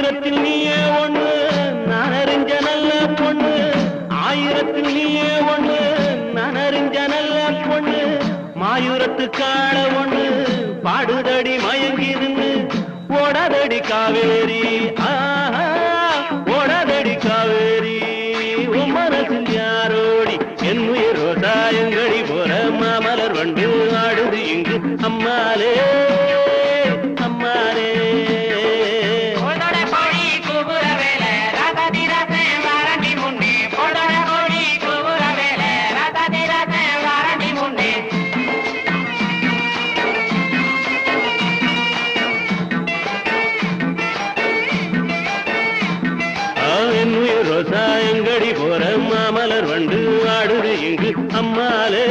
ஆயிரத்தில் நீயே ஒண்ணு நான் அறிஞ்ச நல்ல பொண்ணு ஆயிரத்தில் நீயே ஒண்ணு நான் அறிஞ்ச நல்ல பொண்ணு மாயூரத்து காண ஒண்ணு பாடுதடி மயங்கி நின்று ஓடாதடி காவேரி ஓடாதடி காவேரி உன் மனசில் யாரோடி என் உயிர் ரோசாயங்கடி போற மாமலர் வண்டு ஆடுது இங்கு அம்மாலே அம்மாலே ரோசாயங்கடி போற மாமலர் வண்டு ஆடுது இங்கு அம்மாலே